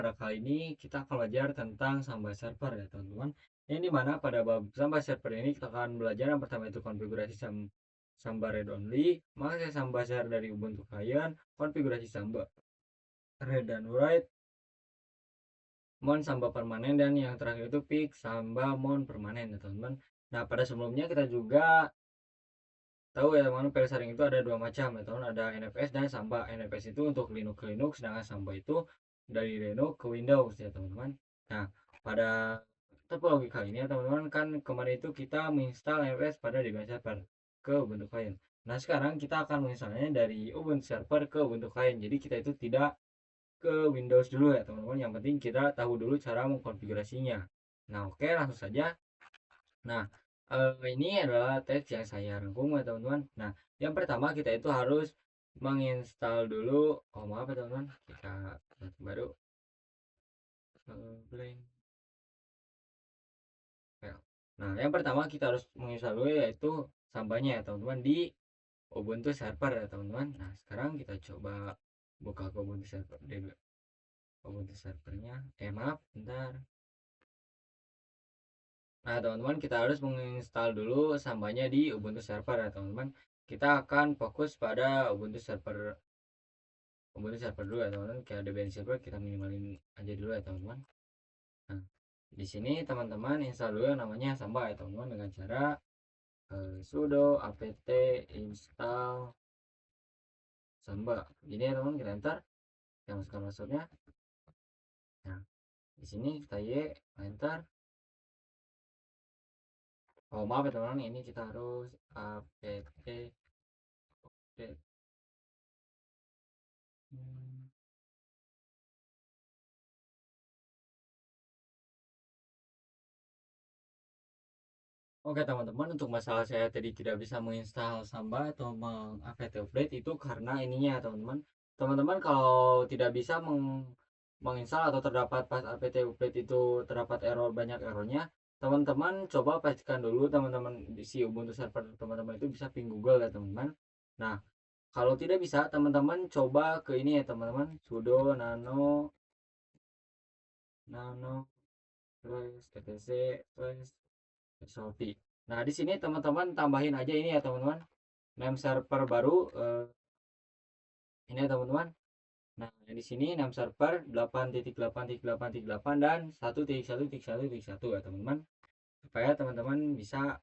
Pada kali ini kita akan belajar tentang Samba Server ya teman-teman. Yang dimana pada bab Samba Server ini kita akan belajar yang pertama itu konfigurasi Samba Read Only, mengakses Samba Share dari Ubuntu Client, konfigurasi Samba Read dan Write, Mount Samba permanen, dan yang terakhir itu Pick Samba Mount permanen ya teman-teman. Nah pada sebelumnya kita juga tahu ya teman-teman, file sharing itu ada dua macam ya teman, ada NFS dan Samba. NFS itu untuk Linux ke Linux, sedangkan Samba itu dari Linux ke Windows ya teman-teman. Nah pada topologi kali ini ya teman-teman, kan kemarin itu kita menginstal NFS pada Debian Server ke Ubuntu Client. Nah sekarang kita akan menginstalnya dari Ubuntu Server ke Ubuntu Client, jadi kita itu tidak ke Windows dulu ya teman-teman. Yang penting kita tahu dulu cara mengkonfigurasinya. Nah oke, langsung saja. Nah, ini adalah teks yang saya rangkum ya teman-teman. Nah, yang pertama kita itu harus menginstal dulu. Oh maaf ya teman-teman, kita baru blank file. Nah, yang pertama kita harus menginstal dulu yaitu Sambanya ya teman-teman di Ubuntu Server ya teman-teman. Nah, sekarang kita coba buka ke Ubuntu Server di Ubuntu servernya. Maaf, bentar. Nah, teman-teman, kita harus menginstal dulu Sambanya di Ubuntu Server ya, teman-teman. Kita akan fokus pada Ubuntu Server dulu ya, teman-teman. Kayak Debian Server kita minimalin aja dulu ya, teman-teman. Nah, di sini teman-teman install dulu yang namanya Samba ya, teman-teman, dengan cara sudo apt install Samba. Ini ya, teman-teman, kita enter. Kita masukkan passwordnya. Nah, di sini kita enter. Oh, maaf ya, teman-teman, ini kita harus apt update. Oke teman-teman, untuk masalah saya tadi tidak bisa menginstal Samba atau apt update itu karena ininya teman-teman. Teman-teman kalau tidak bisa menginstal atau terdapat pas apt update itu terdapat error, banyak errornya, teman-teman coba pastikan dulu teman-teman di si Ubuntu server teman-teman itu bisa ping Google ya teman-teman. Nah, kalau tidak bisa teman-teman coba ke ini ya teman-teman, sudo nano slash etc slash Shopee. Nah, di sini teman-teman tambahin aja ini ya teman-teman. Name server baru ini ya teman-teman. Nah, di sini name server 8.8.8.8 dan 1.1.1.1 ya teman-teman. Supaya teman-teman bisa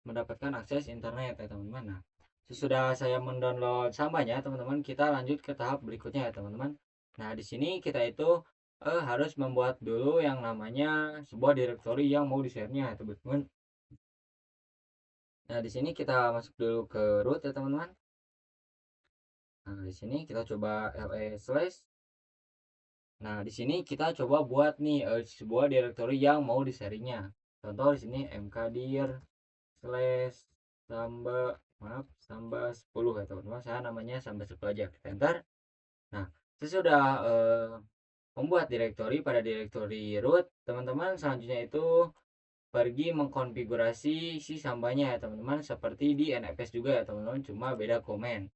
mendapatkan akses internet ya teman-teman. Nah, sesudah saya mendownload Sambanya teman-teman, kita lanjut ke tahap berikutnya ya teman-teman. Nah, di sini kita itu harus membuat dulu yang namanya sebuah directory yang mau di-share-nya ya teman-teman. Nah, di sini kita masuk dulu ke root ya teman-teman. Nah, di sini kita coba // Nah, di sini kita coba buat nih sebuah directory yang mau di-sharingnya. Contoh di sini mkdir slash samba, maaf, samba 10 ya teman-teman. Saya namanya samba 10 aja. Kita enter. Nah, sesudah membuat directory pada directory root, teman-teman selanjutnya itu pergi mengkonfigurasi si sambanya ya teman-teman, seperti di NFS juga ya teman-teman, cuma beda komen.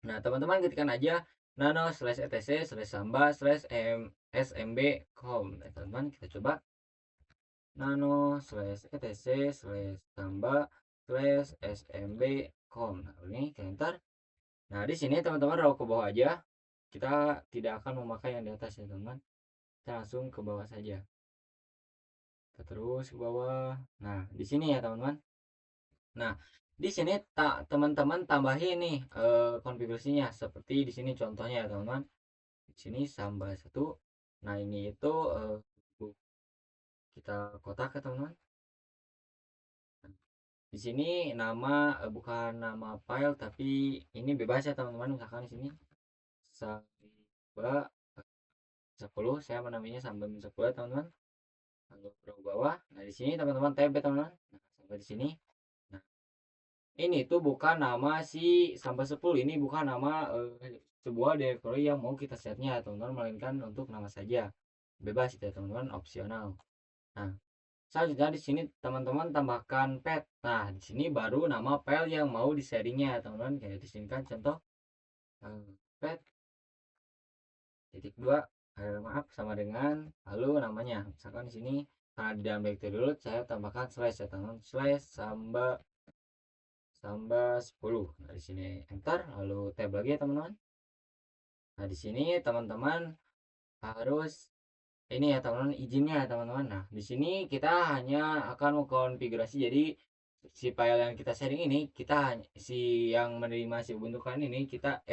Nah, teman-teman ketikkan aja nano slash etc slash samba slash smb com. Nah, teman-teman kita coba nano slash etc slash samba slash smb com. Nah, ini kita enter. Nah, di sini teman-teman raw ke bawah aja. Kita tidak akan memakai yang di atas ya teman-teman. Kita langsung ke bawah saja. Kita terus ke bawah. Nah, di sini ya teman-teman. Nah, di sini teman-teman tambahin nih konfigurasinya seperti di sini contohnya ya teman-teman. Di sini samba 1. Nah, ini itu kita kotak ya teman-teman. Di sini nama bukan nama file tapi ini bebas ya teman-teman. Misalkan di sini samba 10, saya menamainya samba 10 ya teman-teman. Lalu ke bawah. Nah, di sini teman-teman tab ya teman-teman. Nah, sampai di sini. Nah, ini tuh bukan nama si sampai 10, ini bukan nama sebuah directory yang mau kita setnya teman-teman, melainkan untuk nama saja, bebas ya teman-teman, opsional. Nah, selanjutnya di sini teman-teman tambahkan path. Nah, di sini baru nama file yang mau di sharingnya teman-teman, kayak di sini kan contoh path titik 2 maaf, sama dengan lalu namanya. Misalkan di sini karena di dalam directory root saya tambahkan slash ya teman-teman, slash samba samba 10. Nah, di sini enter lalu tab lagi ya teman-teman. Nah, di sini teman-teman harus ini ya teman-teman, izinnya ya teman-teman. Nah, di sini kita hanya akan mengkonfigurasi, jadi si file yang kita sharing ini, kita si yang menerima si Ubuntu kalian ini, kita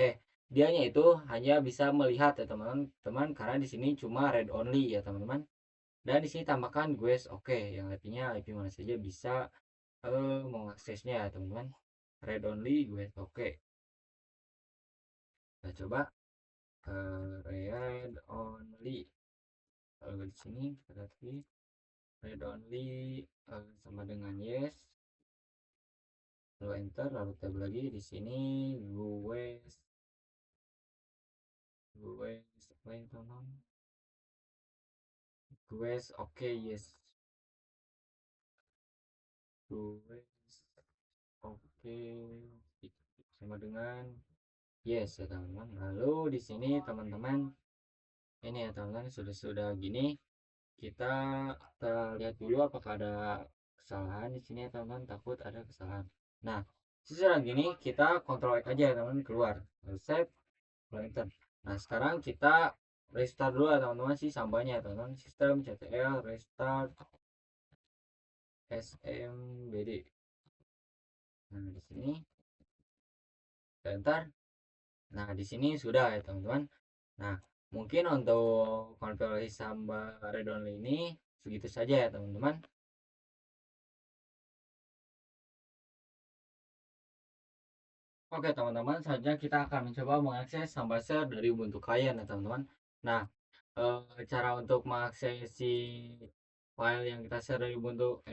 dianya itu hanya bisa melihat ya teman-teman, karena di sini cuma read only ya teman-teman. Dan di sini tambahkan guys oke, yang artinya IP mana saja bisa mengaksesnya ya teman-teman. Read only guys oke. Kita coba read only. Lalu di sini kita ketik read only sama dengan yes, lalu enter lalu tab lagi. Di sini gue apa yang teman, gue oke yes, gue oke sama dengan yes ya teman-teman. Lalu di sini teman-teman ini ya teman-teman, sudah gini kita lihat dulu apakah ada kesalahan di sini ya teman-teman, takut ada kesalahan. Nah, sesudah gini kita kontrol X aja ya teman-teman, keluar lalu save lalu enter. Nah, sekarang kita restart dulu ya teman-teman si sambanya ya teman-teman, sistem ctl restart smbd. Nah, di sini enter. Nah, di sini sudah ya teman-teman. Nah, mungkin untuk konfigurasi samba read only ini segitu saja ya teman-teman. Oke teman-teman, selanjutnya kita akan mencoba mengakses samba share dari Ubuntu klien ya teman-teman. Nah, cara untuk mengakses si file yang kita share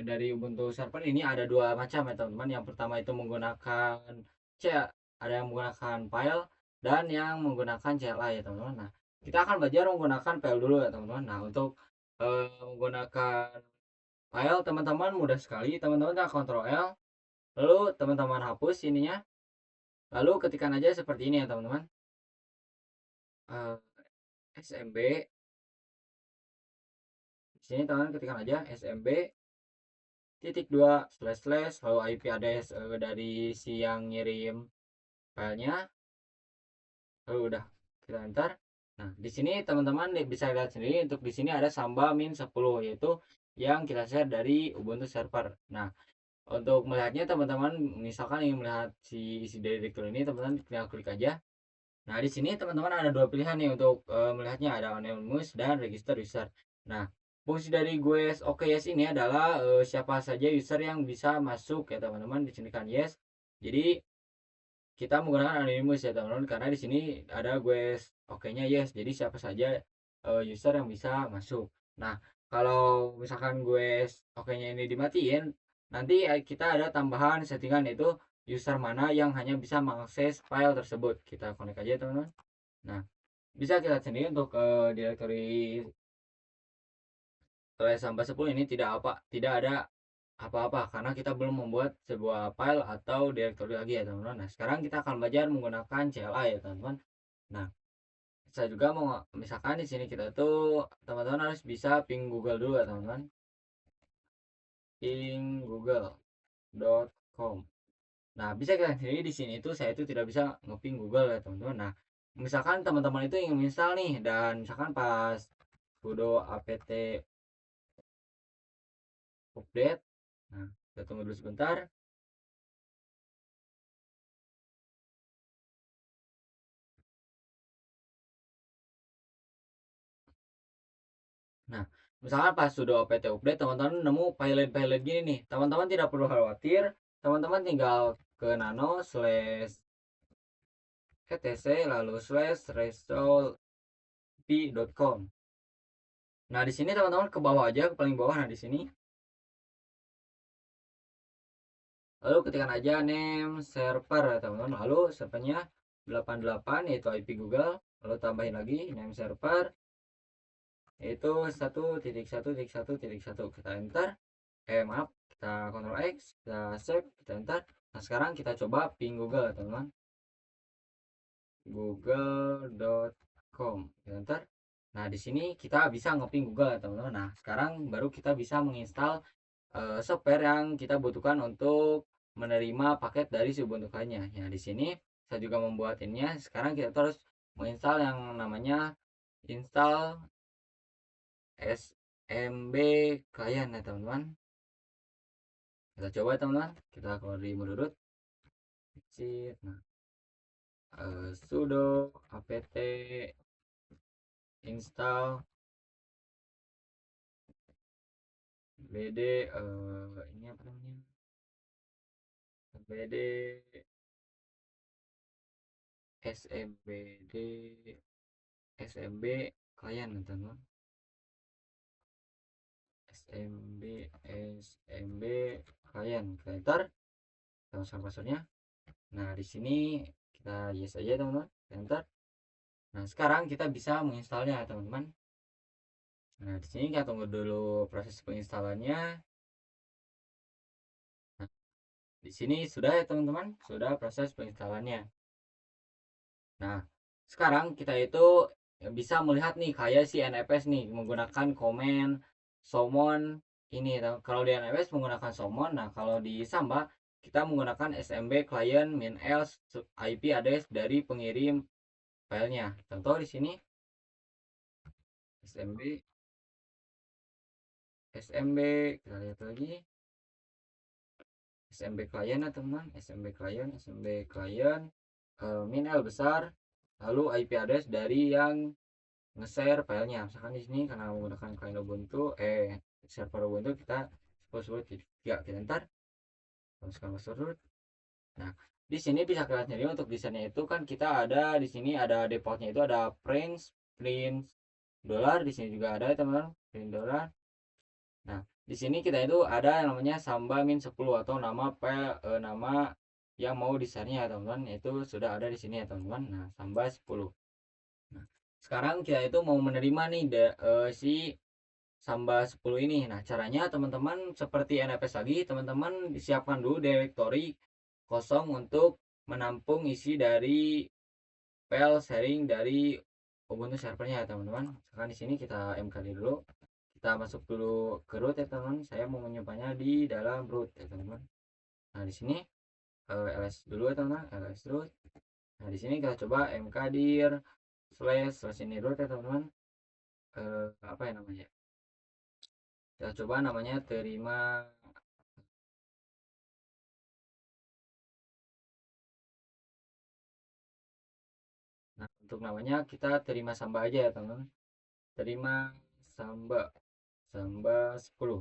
dari Ubuntu server ini ada dua macam ya teman-teman. Yang pertama itu menggunakan C, ada yang menggunakan file dan yang menggunakan CLI ya teman-teman. Nah, kita akan belajar menggunakan file dulu ya teman-teman. Nah, untuk menggunakan file teman-teman mudah sekali. Teman-teman Ctrl L, lalu teman-teman hapus ininya. Lalu ketikkan aja seperti ini ya teman-teman. SMB. Di sini teman-teman ketikkan aja SMB titik 2 slash slash lalu IP address dari si yang ngirim filenya. Lalu udah kita enter. Nah, di sini teman-teman bisa lihat sendiri, untuk di sini ada samba min 10 yaitu yang kita share dari Ubuntu server. Nah, untuk melihatnya teman-teman misalkan ingin melihat si isi dari directory ini, teman-teman tinggal klik aja. Nah, di sini teman-teman ada dua pilihan nih untuk melihatnya, ada anonymous dan register user. Nah, fungsi dari gue oke yes ini adalah siapa saja user yang bisa masuk ya teman-teman, di sini kan yes. Jadi kita menggunakan anonymous ya teman-teman, karena di sini ada gue oke-nya yes. Jadi siapa saja user yang bisa masuk. Nah, kalau misalkan gue oke-nya ini dimatiin, nanti kita ada tambahan settingan yaitu user mana yang hanya bisa mengakses file tersebut. Kita connect aja teman-teman. Nah, bisa kita sendiri untuk directory sampai 10 ini tidak ada apa-apa karena kita belum membuat sebuah file atau directory lagi ya teman-teman. Nah, sekarang kita akan belajar menggunakan CLI ya teman-teman. Nah, saya juga mau misalkan di sini kita tuh teman-teman harus bisa ping Google dulu ya teman-teman. Ping google.com. Nah, bisa kita sendiri di sini itu saya itu tidak bisa ngeping Google ya teman-teman. Nah, misalkan teman-teman itu ingin install nih, dan misalkan pas sudo apt update. Nah, kita tunggu dulu sebentar. Nah, misalkan pas sudah apt update teman-teman nemu pilot gini nih, teman-teman tidak perlu khawatir. Teman-teman tinggal ke nano slash etc lalu slash resolve.com. Nah, di sini teman-teman ke bawah aja, ke paling bawah. Nah, di sini lalu ketikkan aja name server ya teman-teman, lalu servernya 88 yaitu IP Google, lalu tambahin lagi name server yaitu 1.1.1.1. Kita enter. Maaf, kita Ctrl X, kita save, kita enter. Nah, sekarang kita coba ping Google ya teman-teman, google.com, kita enter. Nah, di sini kita bisa ngoping Google ya teman-teman. Nah, sekarang baru kita bisa menginstal software yang kita butuhkan untuk menerima paket dari si Ubuntu client-nya. Ya, di sini saya juga membuat ininya. Sekarang kita terus menginstal yang namanya install SMB client ya teman-teman. Kita coba teman-teman, kita keluar di mode root. Nah, sudo apt install bd ini apa namanya, bd smbd smb client teman-teman. smb smb client kita enter sama passwordnya. Nah, di sini kita yes aja teman-teman, enter. Nah, sekarang kita bisa menginstalnya teman-teman. Nah, di sini kita tunggu dulu proses penginstalannya. Nah, di sini sudah ya teman-teman, sudah proses penginstalannya. Nah, sekarang kita itu bisa melihat nih kayak si NFS nih menggunakan komen summon ini. Kalau di NFS menggunakan summon, nah kalau di Samba kita menggunakan SMB client min else IP address dari pengirim filenya. Contoh di sini SMB SMB kita lihat lagi SMB client ya teman, SMB client min L besar lalu IP address dari yang nge-share filenya. Misalkan di sini karena menggunakan client Ubuntu server Ubuntu, kita password 3 kita enter masukkan password. Nah, di sini bisa kalian sendiri untuk desainnya itu kan kita ada di sini ada defaultnya itu ada print dollar, di sini juga ada teman-teman print dollar. Nah, di sini kita itu ada yang namanya Samba min 10 atau nama nama yang mau desainnya ya teman-teman, itu sudah ada di sini ya teman-teman. Nah, Samba 10. Nah, sekarang kita itu mau menerima nih si Samba 10 ini. Nah, caranya teman-teman seperti NFS lagi, teman-teman disiapkan dulu directory kosong untuk menampung isi dari file sharing dari Ubuntu servernya ya teman-teman. Misalkan di sini kita mkd dulu. Kita masuk dulu ke root ya teman-teman. Saya mau menyimpannya di dalam root ya teman-teman. Nah, di sini ls dulu ya teman-teman, ls root. Nah, di sini kita coba mkdir slash ini root ya teman-teman. Apa ya namanya? Kita coba namanya terima. Nah, untuk namanya kita terima Samba aja ya teman-teman. Terima Samba Samba 10.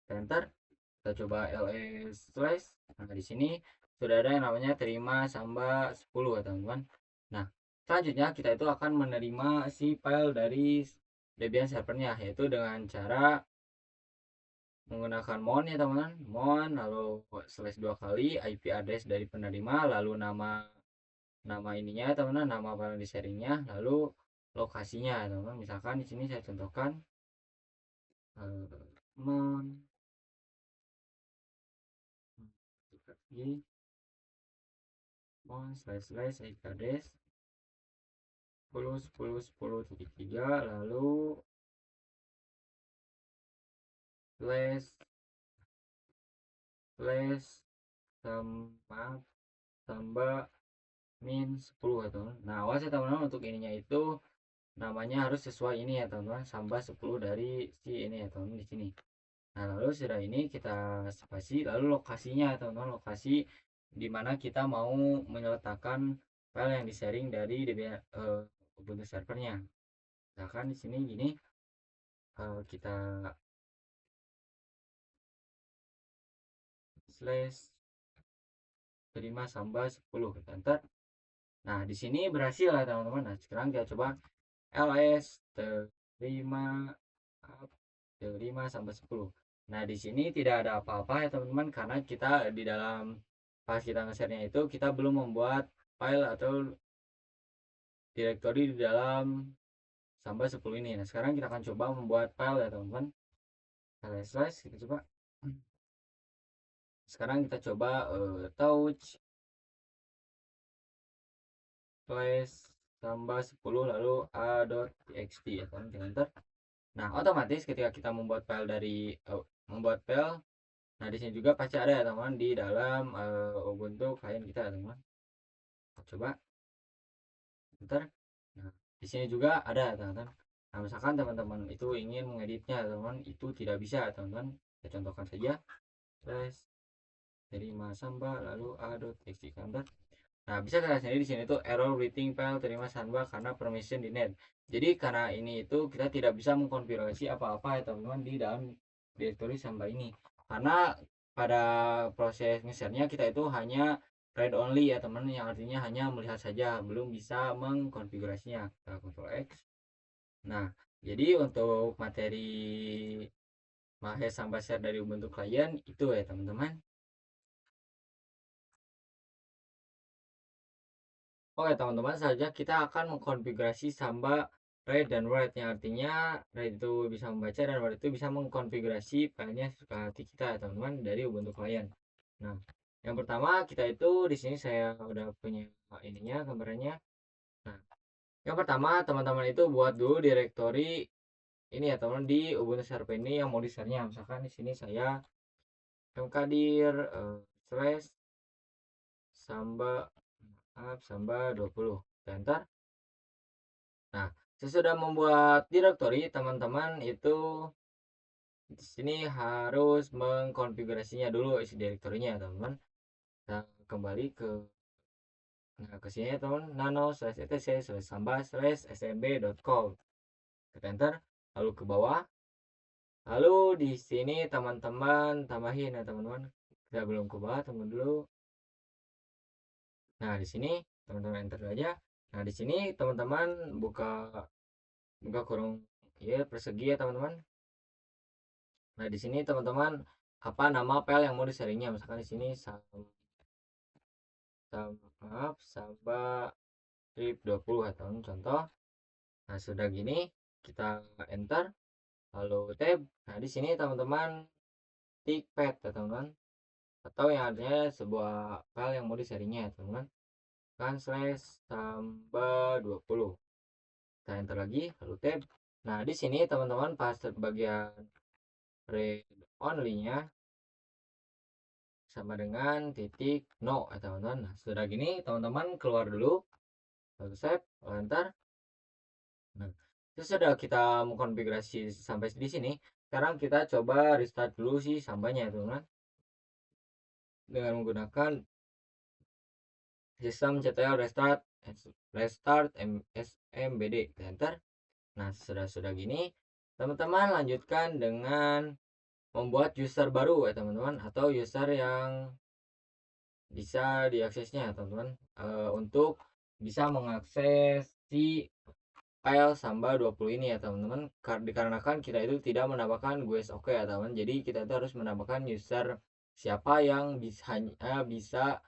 Enter. Kita coba ls slash. Nah, di sini sudah ada yang namanya terima Samba 10 ya teman-teman. Nah, selanjutnya kita itu akan menerima si file dari Debian servernya, yaitu dengan cara menggunakan mon ya teman-teman, mon lalu slash 2 kali IP address dari penerima lalu nama nama ininya teman-teman, nama file di sharingnya lalu lokasinya teman-teman. Misalkan di sini saya contohkan mon mon slash slash IP address 10.10.10.3 lalu slash slash sama tambah min 10 ya teman. Nah, awas ya teman-teman, untuk ininya itu namanya harus sesuai ini ya teman-teman, tambah 10 dari si ini ya teman-teman di sini. Nah, lalu sudah ini kita spasi lalu lokasinya ya teman-teman, lokasi di mana kita mau meletakkan file yang di sharing dari Ubuntu servernya. Misalkan di sini gini, kita slash terima Samba 10 kita enter. Nah, di sini berhasil ya teman-teman. Nah, sekarang kita coba ls terima terima Samba 10. Nah, di sini tidak ada apa-apa ya teman-teman karena kita di dalam pas kita nge-share-nya itu kita belum membuat file atau directory di dalam Samba 10 ini. Nah, sekarang kita akan coba membuat file ya teman-teman. Ls kita coba. Sekarang kita coba touch slash tambah 10 lalu a.txt ya teman, kita enter. Nah, otomatis ketika kita membuat file dari membuat file, nah di sini juga pasti ada ya teman di dalam Ubuntu klien kita ya teman. Coba enter. Nah, di sini juga ada teman-teman. Nah, misalkan teman-teman itu ingin mengeditnya teman, itu tidak bisa teman-teman. Saya contohkan saja. Slash terima samba lalu a.txt enter. Nah, bisa kita sendiri di sini tuh error writing file terima samba karena permission denied. Jadi karena ini itu kita tidak bisa mengkonfigurasi apa-apa ya teman-teman di dalam directory samba ini. Karena pada proses nge-share-nya kita itu hanya read only ya teman, yang artinya hanya melihat saja, belum bisa mengkonfigurasinya. Kita Ctrl X. Nah, jadi untuk materi Mahe Samba Share dari Ubuntu Client itu ya teman-teman. Oke teman-teman, saja kita akan mengkonfigurasi Samba read dan write, yang artinya read itu bisa membaca dan write itu bisa mengkonfigurasi filenya sesuka hati kita ya teman-teman dari Ubuntu Client. Nah, yang pertama kita itu di sini saya udah punya ininya gambarnya. Nah, yang pertama teman-teman itu buat dulu direktori ini ya teman di Ubuntu Share ini yang mau di-share-nya. Misalkan di sini saya mkdir slash samba samba 20 enter. Nah, sesudah membuat directory, teman-teman itu di sini harus mengkonfigurasinya dulu isi direktorinya, teman-teman. Kita kembali ke ke sini ya, teman. nano slash etc slash samba slash smb.com. Kita enter, lalu ke bawah. Lalu di sini teman-teman tambahin ya, teman-teman. Kita belum ke bawah, teman dulu. Nah, di sini teman-teman enter aja. Nah, di sini teman-teman buka kurung ya persegi ya, teman-teman. Nah, di sini teman-teman apa nama file yang mau di-sharingnya, misalkan di sini samba strip 20 atau contoh. Nah, sudah gini kita enter lalu tab. Nah, di sini teman-teman tik pad ya teman-teman, atau yang artinya sebuah file yang mau di-sharingnya ya teman-teman, kan slash samba 20. Kita enter lagi lalu tab. Nah, di sini teman-teman pas bagian read only nya sama dengan titik no ya teman-teman. Nah, sudah gini teman-teman keluar dulu lalu save lalu enter. Nah, sudah kita mengkonfigurasi sampai di sini. Sekarang kita coba restart dulu sih sambanya ya teman-teman, dengan menggunakan sistem ctl restart smbd enter. Nah, sudah gini teman-teman lanjutkan dengan membuat user baru ya teman-teman, atau user yang bisa diaksesnya teman-teman, untuk bisa mengakses si file samba 20 ini ya teman-teman, dikarenakan kita itu tidak menambahkan guys oke ya teman, jadi kita itu harus menambahkan user siapa yang bisa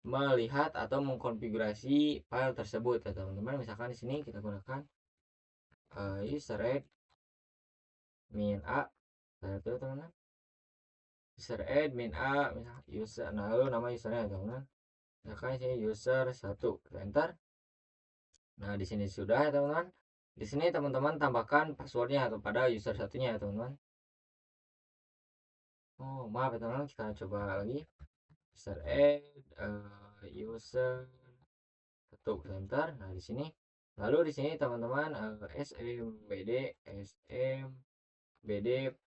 melihat atau mengkonfigurasi file tersebut ya teman-teman. Misalkan di sini kita gunakan user admin a itu teman-teman, user admin a user, nah lalu nama usernya ya teman-teman, misalkan sini user 1 enter. Nah, di sini sudah ya teman-teman. Di sini teman-teman tambahkan passwordnya atau pada user satunya ya teman-teman. Oh, maaf ya teman-teman, kita coba lagi. User add user satu enter. Nah, di sini. Lalu di sini teman-teman smbd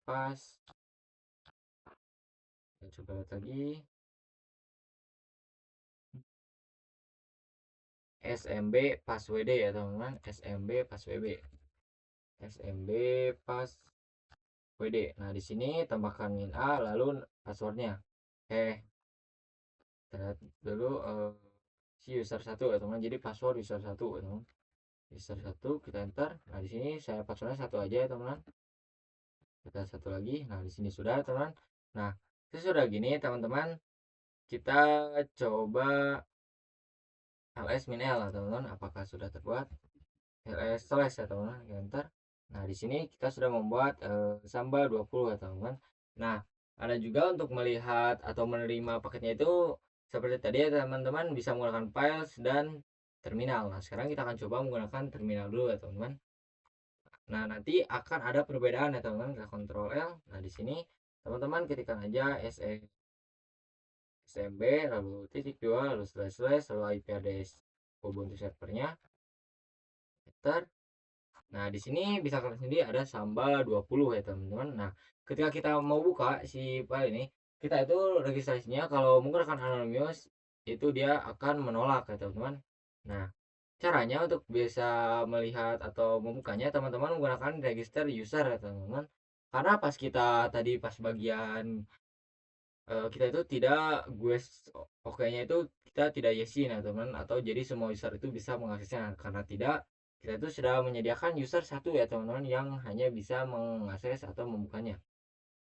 pas. Kita coba lihat lagi. SMB pas WD ya teman-teman, SMB pas WB. SMB pas WD. Nah, di sini tambahkan min A lalu passwordnya. Kita lihat dulu si user 1 ya teman. Jadi password user 1 ya teman. User 1 kita enter. Nah, di sini saya passwordnya 1 aja ya teman. Kita 1 lagi. Nah, di sini sudah teman. Nah, sesudah gini teman-teman, kita coba ls min l teman-teman, apakah sudah terbuat. ls slash ya teman-teman, enter. Nah, di sini kita sudah membuat samba 20 ya teman-teman. Nah, ada juga untuk melihat atau menerima paketnya itu seperti tadi ya teman-teman, bisa menggunakan files dan terminal. Nah, sekarang kita akan coba menggunakan terminal dulu ya teman-teman. Nah, nanti akan ada perbedaan ya teman-teman. Kita Ctrl L. Nah, di sini teman-teman ketikkan aja SMB lalu titik dua lalu slash slash lalu IP address Ubuntu servernya enter. Nah, di sini bisa kalian sendiri ada Samba 20 ya teman-teman. Nah, ketika kita mau buka si file ini, kita itu registrasinya kalau menggunakan anonymous itu dia akan menolak ya teman-teman. Nah, caranya untuk bisa melihat atau membukanya teman-teman menggunakan register user ya teman-teman. Karena pas kita tadi pas bagian kita itu tidak gue oke-nya itu kita tidak yesin ya teman atau jadi semua user itu bisa mengaksesnya karena tidak kita itu sudah menyediakan user satu ya teman-teman yang hanya bisa mengakses atau membukanya.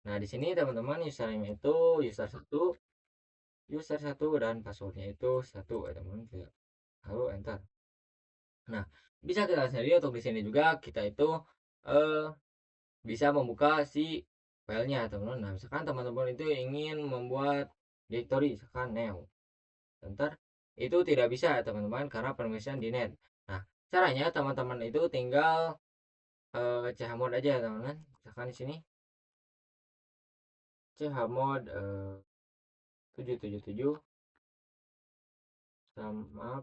Nah, di sini teman-teman username itu user satu dan passwordnya itu satu ya teman-teman. Lalu enter. Nah, bisa kita lihat sendiri untuk di sini juga kita itu eh, bisa membuka si filenya teman-teman. Nah, misalkan teman-teman itu ingin membuat directory misalkan new enter itu tidak bisa ya teman-teman karena permission denied. Nah, caranya teman-teman itu tinggal chmod aja ya teman-teman. Misalkan di sini chmod 777 sama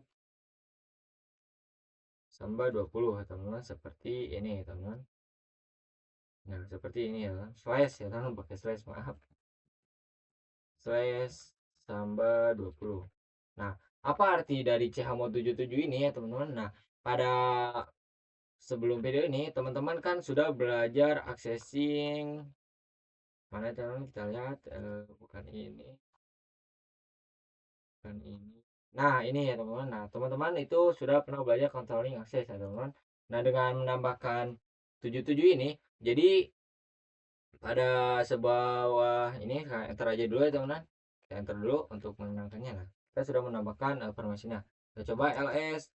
samba 20 ya teman-teman seperti ini ya teman-teman. Nah, seperti ini ya slash ya teman-teman pakai slash maaf slash samba 20. Nah, apa arti dari chmod 77 ini ya teman-teman? Nah, pada sebelum video ini teman-teman kan sudah belajar accessing mana teman kita lihat bukan ini bukan ini. Nah, ini ya teman-teman. Nah, teman-teman itu sudah pernah belajar controlling access ya teman-teman. Nah, dengan menambahkan 77 ini jadi pada sebuah ini saya enter aja dulu ya teman-teman. Kita enter dulu untuk menenangkannya. Nah, kita sudah menambahkan permissionnya. Kita coba ls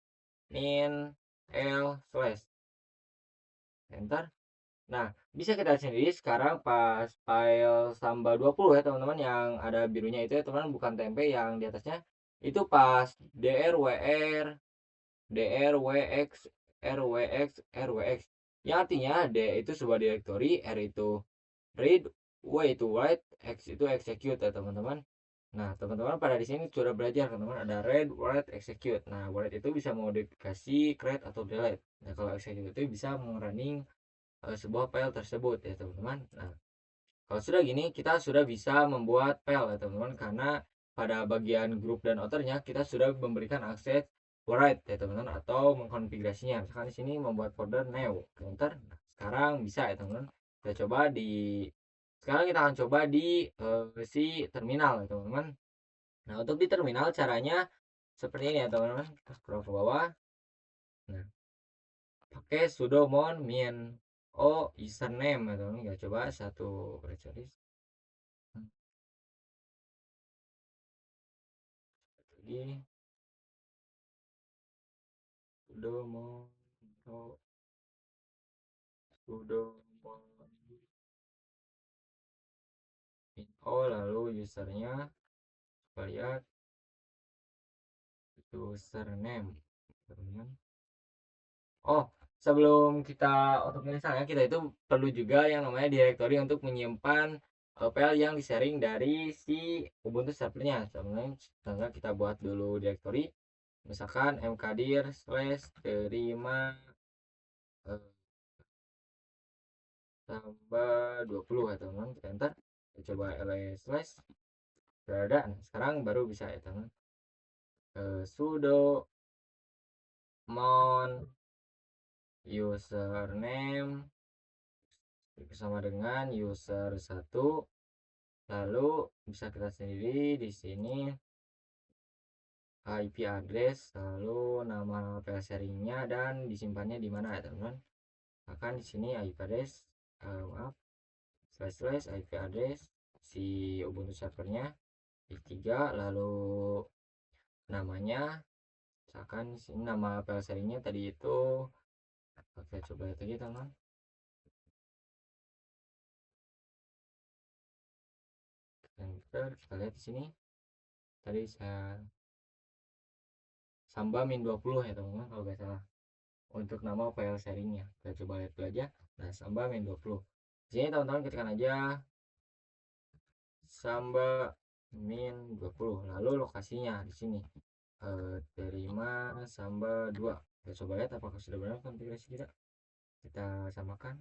min l slash enter. Nah, bisa kita lihat sendiri sekarang pas file samba 20 ya teman-teman yang ada birunya itu ya teman-teman bukan tempe yang di atasnya itu pas drwr drwx rwx rwx yang artinya D itu sebuah direktori, R itu read, W itu write, X itu execute ya teman-teman. Nah, teman-teman pada di sini sudah belajar teman-teman ada read, write, execute. Nah, write itu bisa modifikasi, create atau delete. Nah, kalau execute itu bisa mengrunning sebuah file tersebut ya teman-teman. Nah, kalau sudah gini kita sudah bisa membuat file ya teman-teman karena pada bagian grup dan outernya kita sudah memberikan akses write ya teman-teman atau mengkonfigurasinya. Misalkan di sini membuat folder new enter. Nah, sekarang bisa ya teman-teman. Kita coba di sekarang kita akan coba di si terminal ya teman-teman. Nah, untuk di terminal caranya seperti ini ya teman-teman. Kita scroll ke bawah. Nah, pakai sudo mon min username ya teman-teman. Kita coba satu sorry lagi sudo mon sudo mon lalu usernya kita lihat username teman-teman. Oh, sebelum kita untuk misalnya kita itu perlu juga yang namanya directory untuk menyimpan file yang di-sharing dari si Ubuntu servernya. Sebenarnya kita buat dulu directory. Misalkan mkdir slash terima tambah 20 ya teman-teman. Kita enter. Kita coba ls slash berada. Nah, sekarang baru bisa ya teman. Sudo mon username bersama dengan user 1 lalu bisa kita sendiri di sini IP address lalu nama file sharingnya dan disimpannya di mana ya teman-teman. Akan di sini IP address maaf slash slash IP address si Ubuntu servernya di 3 lalu namanya misalkan di sini nama file sharingnya tadi itu oke coba lihat lagi teman-teman. Kita lihat di sini tadi saya Samba min 20 ya teman-teman kalau nggak salah untuk nama file sharingnya. Kita coba lihat dulu aja. Nah, Samba min 20. Di sini teman-teman ketikkan aja Samba min 20. Lalu lokasinya di sini terima Samba 2. Kita coba lihat apakah sudah benar konfigurasi kita. Kita samakan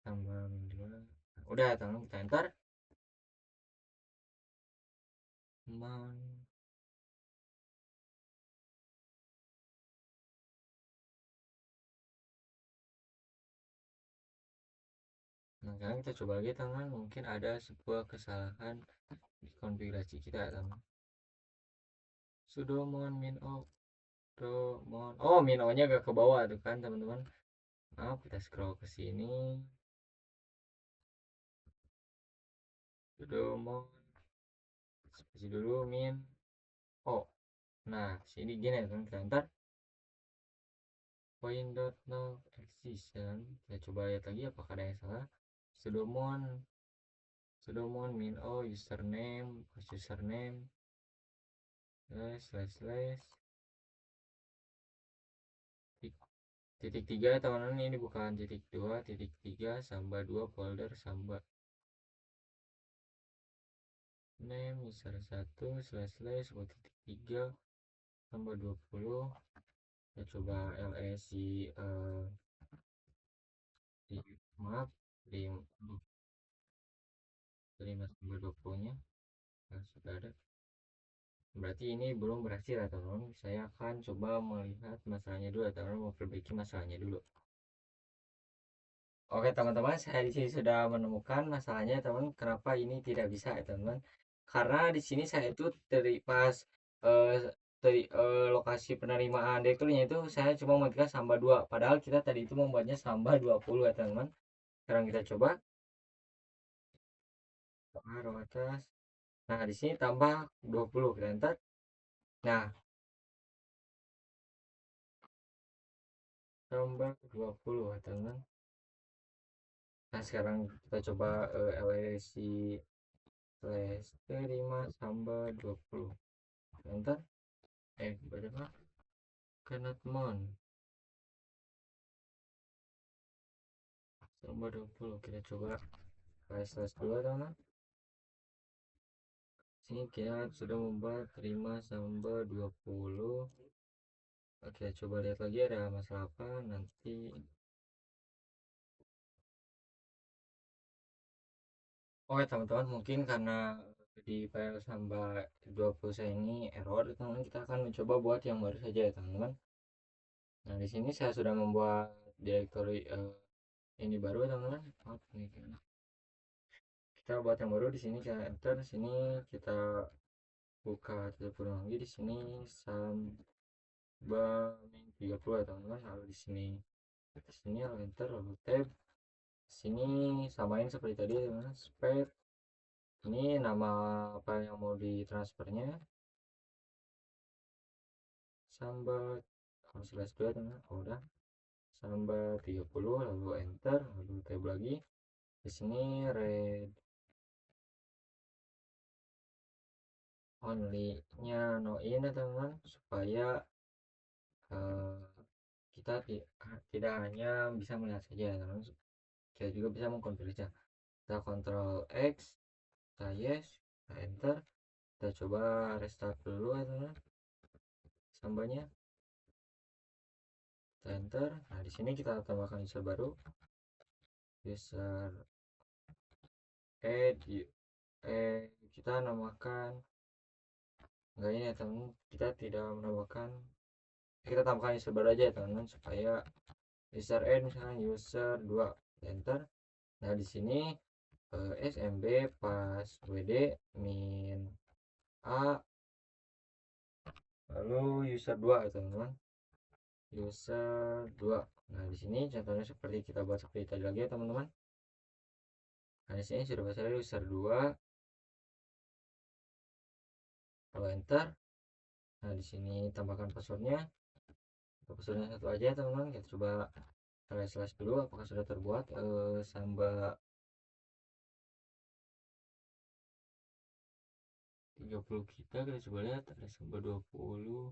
Samba min 2. Nah, udah teman-teman, kita enter. Nah, sekarang kita coba lagi teman, mungkin ada sebuah kesalahan di konfigurasi kita ya teman. Sudo mon min o do mon, oh min o nya agak ke bawah tuh kan teman-teman. Maaf, kita scroll ke sini. Sudo mon, spasi dulu min o. Nah, sini gini ya teman, kita enter. Point.no existence. Kita coba lihat lagi apakah ada yang salah. Sudomon min o username, username slash titik 3 teman-teman, ini bukan titik 2, titik 3 Samba 2 folder Samba name user 1 slash titik 3 Samba 20. Kita coba ls di maaf di terima Samba 20 nya. Nah, sudah ada, berarti ini belum berhasil ya teman-teman. Saya akan coba melihat masalahnya dulu ya teman-teman, memperbaiki masalahnya dulu. Oke teman-teman, saya di sini sudah menemukan masalahnya teman. Kenapa ini tidak bisa ya teman? Karena di sini saya itu dari pas eh, dari lokasi penerimaan direkturnya itu saya cuma mengetikkan Samba 2. Padahal kita tadi itu membuatnya Samba 20 ya teman-teman. Sekarang kita coba taruh atas. Nah, di sini tambah 20, kita enter. Nah, tambah 20 ya teman-teman. Nah, sekarang kita coba LSI slash terima Samba 20. Enter. Berapa? Cannot mon. Samba 20. Kita coba slash 2 teman. Sini kita sudah membuat terima Samba 20. Oke, coba lihat lagi ada masalah apa nanti. Oke teman-teman, mungkin karena di file Samba 20 saya ini error teman-teman, kita akan mencoba buat yang baru saja ya teman-teman. Nah, di sini saya sudah membuat directory ini baru teman-teman. Kita buat yang baru. Di sini kita enter, sini kita buka telepon lagi. Di sini Samba 30 ya teman-teman. Lalu di sini lalu enter, lalu tab. Sini samain seperti tadi teman-teman. Spread. Ini nama apa yang mau ditransfernya. Samba slash 2 teman-teman. Oh, udah. Samba 30 lalu enter, lalu tab lagi. Di sini read only nya no in ya teman-teman, supaya kita tidak hanya bisa melihat saja ya teman-teman, kita juga bisa mengkonfirmasi. Kita Ctrl X, kita yes, kita enter. Kita coba restart dulu ya teman-teman sambanya. Kita enter. Nah, di sini kita tambahkan user baru, user add kita namakan, enggak, ini ya teman, kita tidak menambahkan, kita tambahkan user baru aja ya teman-teman, supaya user add misalnya user 2, enter. Nah, di sini smb pas wd min a lalu user 2 ya teman-teman, user 2. Nah, di sini contohnya seperti kita buat seperti tadi lagi ya teman-teman. Nah, di sini sudah pasal user 2, kalau enter. Nah, di sini tambahkan passwordnya, passwordnya satu aja teman-teman. Kita coba slash dulu apakah sudah terbuat. Samba 30 kita coba lihat ada Samba 20.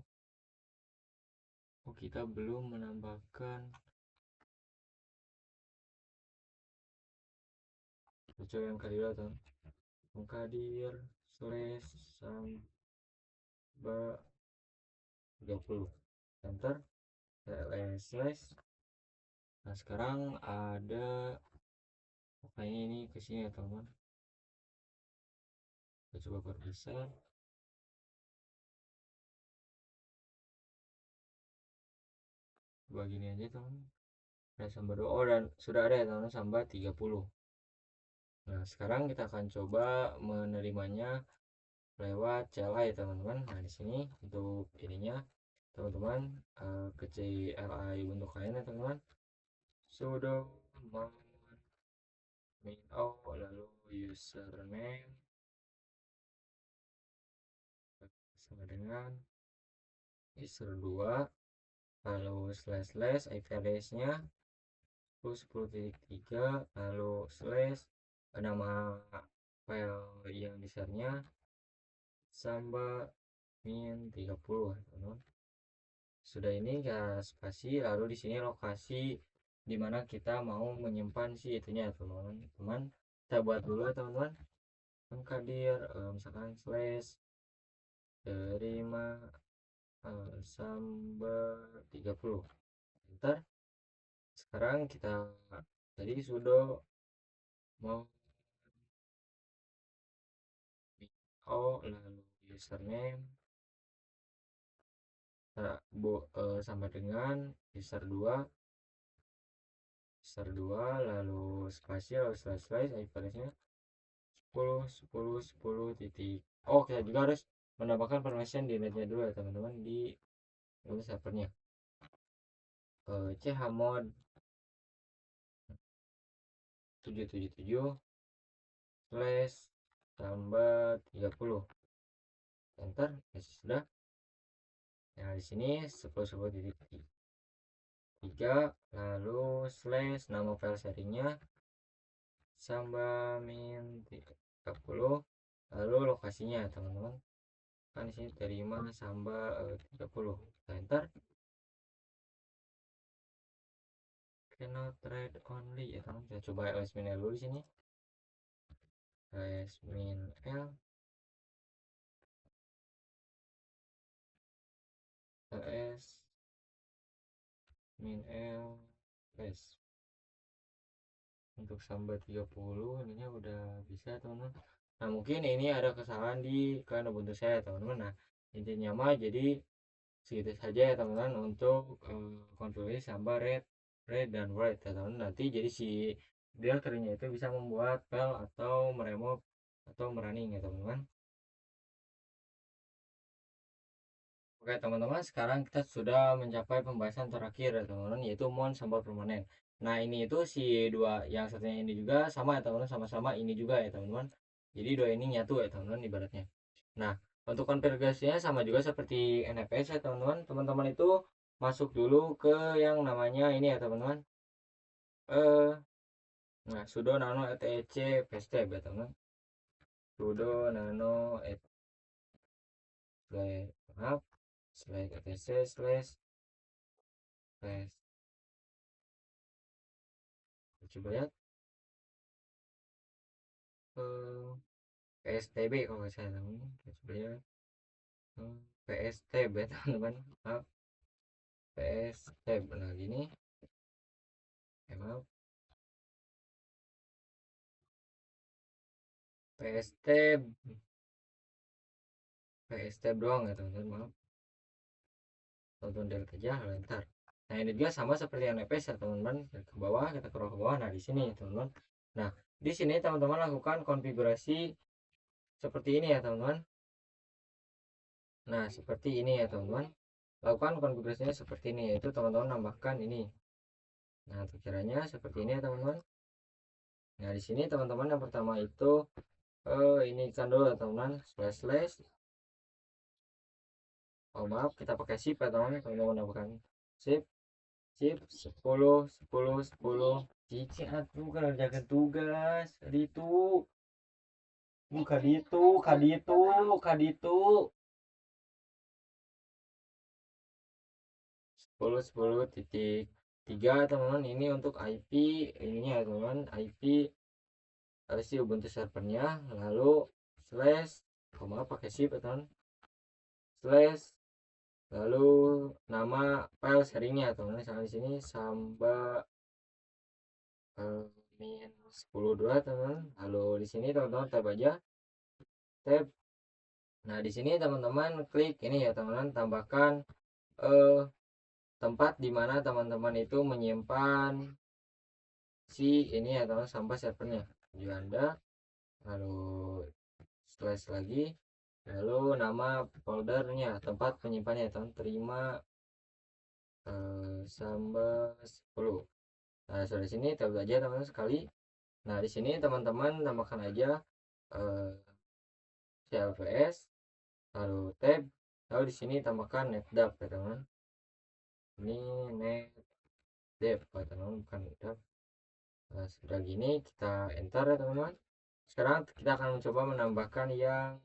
kita belum menambahkan. Coba yang kedua tuh, mengkadir slash samba 30 enter slash. Nah sekarang ada makanya ini kesini ya teman, kita coba perbesar. Begini aja teman, ada samba 2. Oh, dan sudah ada ya teman, samba 30. Nah sekarang kita akan coba menerimanya lewat CLI ya teman-teman. Nah di sini untuk ininya teman-teman, ke CLI untuk kalian ya teman-teman, sudo min-o lalu username sama dengan user 2 lalu slash slash IP address nya 10.3 lalu slash nama file yang besarnya samba min 30 teman-teman. Sudah ini ya spasi, lalu di sini lokasi dimana kita mau menyimpan si itunya teman-teman. Kita buat dulu teman-teman, mengkadir misalkan slash terima samba 30 enter. Sekarang kita tadi sudo mau lalu username sama dengan user 2 lalu spasi lalu slash slash IP-nya 10 titik. Oh, kita juga harus menambahkan permission di netnya dulu ya teman-teman, di servernya chmod 777 slash tambah 30 enter. Ya, sudah. Nah di sini 10.10.3 lalu slash nama file sharingnya samba min 30 lalu lokasinya teman-teman, kan di sini terima samba 30 enter. Cannot read only ya teman, kita coba ls-min dulu di sini, ls-min l ls-min l s untuk samba 30 ininya udah bisa teman-teman. Nah mungkin ini ada kesalahan di kan Ubuntu saya teman-teman. Nah intinya mah jadi segitu saja ya teman-teman untuk konfigurasi samba read dan write ya teman-teman. Nanti jadi si directory-nya itu bisa membuat file atau meremove atau merunning ya teman-teman. Oke teman-teman, sekarang kita sudah mencapai pembahasan terakhir ya teman-teman, yaitu mon samba permanen. Nah ini itu si dua yang satunya ini juga sama ya teman-teman, sama-sama ini juga ya teman-teman. Jadi dua ini nyatu ya teman-teman ibaratnya. Nah untuk konfigurasinya sama juga seperti NFS ya teman-teman. Teman-teman itu masuk dulu ke yang namanya ini ya teman-teman. Nah sudo nano etc pasteb ya teman-teman. Sudo nano maaf slash etc slash paste. Coba lihat PSTB kalau nggak salah namanya. Coba lihat PSTB teman-teman, maaf PSTB. Nah gini maaf PSTB doang ya teman-teman, maaf tonton delete aja ntar. Nah ini juga sama seperti yang NPS ya teman-teman, ke bawah kita ke bawah. Nah di sini teman-teman, nah di sini teman-teman lakukan konfigurasi seperti ini ya teman-teman. Nah seperti ini ya teman-teman, lakukan konfigurasinya seperti ini, yaitu teman-teman nambahkan ini. Nah kiranya seperti ini ya teman-teman. Nah di sini teman-teman yang pertama itu ini kan dulu ya teman-teman, slash slash. Oh maaf, kita pakai shift ya teman-teman, teman-teman nambahkan shift 10 cici atuh kan kerjakan tugas kaditu, kaditu 10.10.3 teman-teman. Ini untuk IP ininya ya teman-teman, IP si Ubuntu servernya, lalu slash koma pakai shift ya teman, slash lalu nama file sharingnya teman-teman. Misalnya di sini samba min 10.2 teman-teman. Lalu di sini teman-teman tab aja, tab. Nah di sini teman-teman klik ini ya teman-teman, tambahkan tempat dimana teman-teman itu menyimpan si ini ya teman, sampah servernya Juanda, lalu slash lagi, lalu nama foldernya, tempat penyimpannya ya teman, terima samba 10. Nah sudah di sini tab aja teman-teman sekali. Nah di sini teman-teman tambahkan aja CLVS, lalu tab, lalu di sini tambahkan netdap ya teman, ini netdap ya teman, bukan netdap. Nah sudah gini kita enter ya teman-teman. Sekarang kita akan mencoba menambahkan yang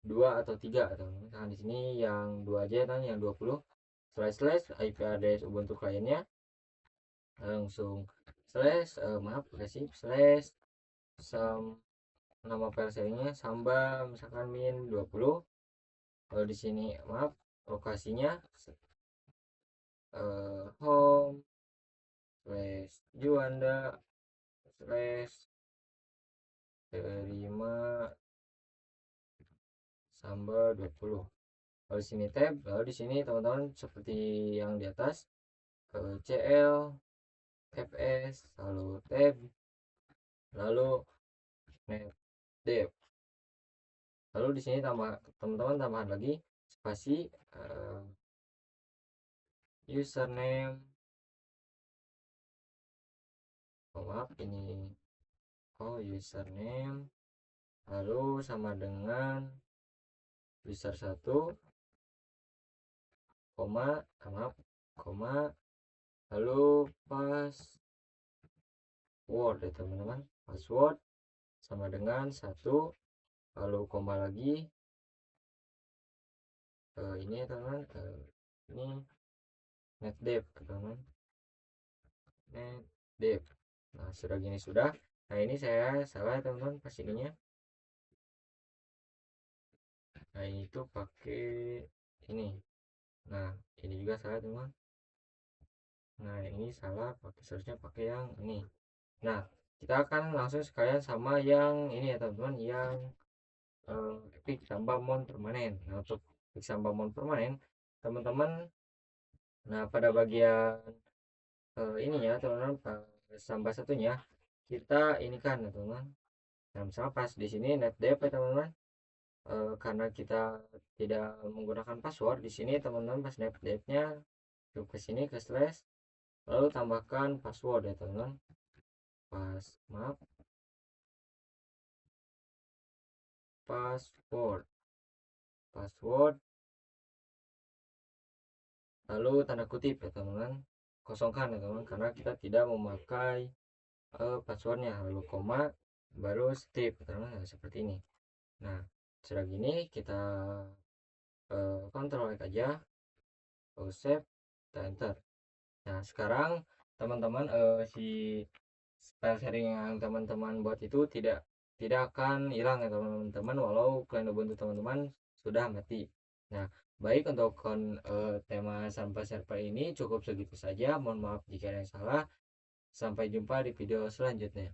2 atau 3 teman-teman. Nah di sini yang 2 aja kan, yang 20 slash IP address Ubuntu kliennya, langsung slash maaf kasih slash nama file sharingnya samba misalkan min 20. Kalau di sini maaf lokasinya home slash Juanda slash terima samba 20. Lalu di sini tab, lalu di sini teman-teman seperti yang di atas CL fs, lalu tab, lalu netdev. Lalu di sini tambah teman-teman tambahan lagi spasi username, maaf ini username, lalu sama dengan user 1 koma maaf koma, lalu password ya teman-teman, password sama dengan 1, lalu koma lagi ini ya teman-teman, ini netdev teman-teman, netdev. Nah sudah gini sudah. Nah ini saya salah teman-teman pas ininya. Nah ini tuh pakai ini. Nah ini juga salah teman. Nah ini salah, pakai seharusnya pakai yang ini. Nah kita akan langsung sekalian sama yang ini ya teman-teman, yang epic tambah mount permanen. Nah untuk epic tambah mount permanen teman-teman, nah pada bagian ini ya teman-teman, tambah satunya kita ini kan ya teman-teman. Nah misalnya pas di sini netdev ya teman-teman, karena kita tidak menggunakan password di sini teman-teman, pas netdev-nya cukup ke sini ke slash, lalu tambahkan password ya teman-teman, password, lalu tanda kutip ya teman-teman, kosongkan ya teman-teman karena kita tidak memakai passwordnya, lalu koma, baru strip ya teman-teman. Nah, seperti ini. Nah sudah gini kita kontrol aja, save, kita enter. Nah sekarang teman-teman si file sharing yang teman-teman buat itu tidak akan hilang ya teman-teman, walau klien Ubuntu teman-teman sudah mati. Nah baik untuk tema sampah server ini cukup segitu saja, mohon maaf jika ada yang salah. Sampai jumpa di video selanjutnya.